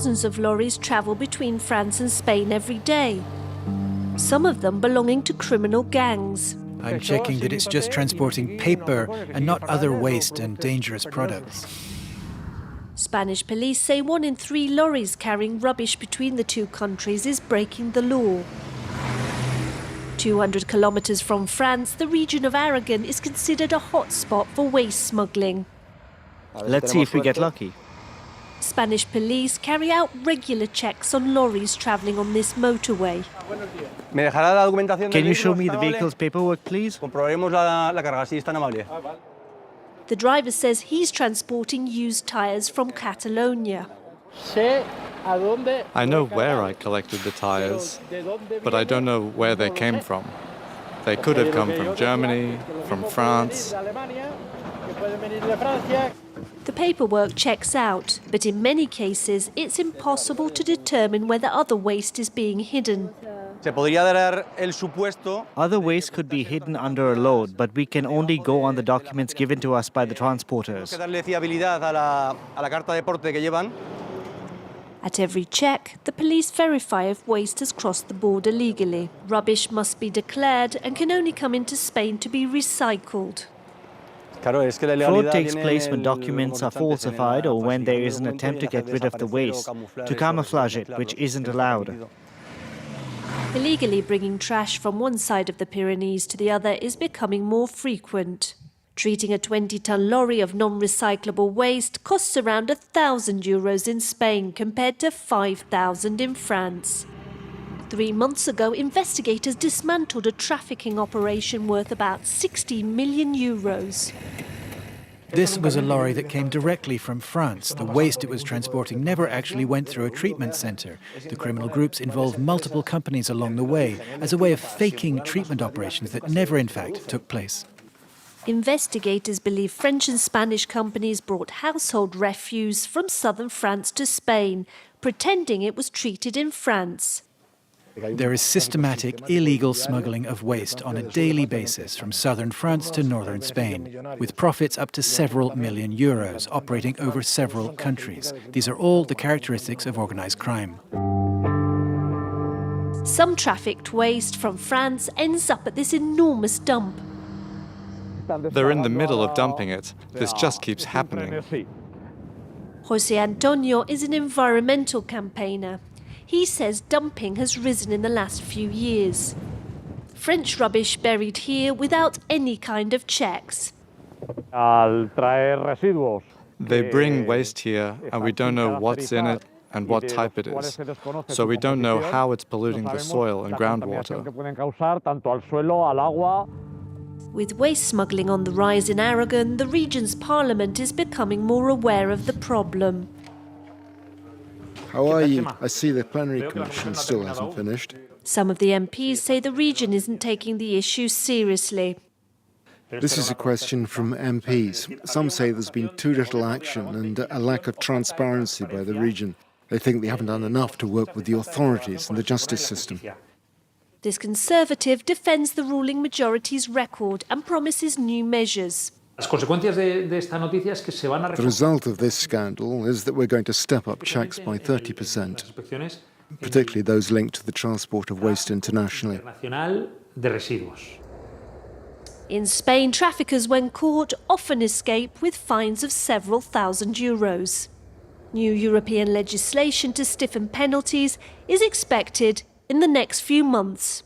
Thousands of lorries travel between France and Spain every day, some of them belonging to criminal gangs. I'm checking that it's just transporting paper and not other waste and dangerous products. Spanish police say 1 in 3 lorries carrying rubbish between the two countries is breaking the law. 200 kilometres from France, the region of Aragon is considered a hotspot for waste smuggling. Let's see if we get lucky. Spanish police carry out regular checks on lorries travelling on this motorway. Can you show me the vehicle's paperwork, please? The driver says he's transporting used tyres from Catalonia. I know where I collected the tyres, but I don't know where they came from. They could have come from Germany, from France. The paperwork checks out, but in many cases it's impossible to determine whether other waste is being hidden. Other waste could be hidden under a load, but we can only go on the documents given to us by the transporters. At every check, the police verify if waste has crossed the border legally. Rubbish must be declared and can only come into Spain to be recycled. Fraud takes place when documents are falsified or when there is an attempt to get rid of the waste, to camouflage it, which isn't allowed. Illegally bringing trash from one side of the Pyrenees to the other is becoming more frequent. Treating a 20-ton lorry of non-recyclable waste costs around €1,000 in Spain compared to €5,000 in France. 3 months ago, investigators dismantled a trafficking operation worth about €60 million. This was a lorry that came directly from France. The waste it was transporting never actually went through a treatment centre. The criminal groups involved multiple companies along the way as a way of faking treatment operations that never in fact took place. Investigators believe French and Spanish companies brought household refuse from southern France to Spain, pretending it was treated in France. There is systematic illegal smuggling of waste on a daily basis from southern France to northern Spain, with profits up to several million euros, operating over several countries. These are all the characteristics of organised crime. Some trafficked waste from France ends up at this enormous dump. They're in the middle of dumping it. This just keeps happening. José Antonio is an environmental campaigner. He says dumping has risen in the last few years. French rubbish buried here without any kind of checks. They bring waste here and we don't know what's in it and what type it is. So we don't know how it's polluting the soil and groundwater. With waste smuggling on the rise in Aragon, the region's parliament is becoming more aware of the problem. How are you? I see the plenary commission still hasn't finished. Some of the MPs say the region isn't taking the issue seriously. This is a question from MPs. Some say there's been too little action and a lack of transparency by the region. They think they haven't done enough to work with the authorities and the justice system. This Conservative defends the ruling majority's record and promises new measures. The result of this scandal is that we're going to step up checks by 30%, particularly those linked to the transport of waste internationally. In Spain, traffickers, when caught, often escape with fines of several €1,000. New European legislation to stiffen penalties is expected in the next few months.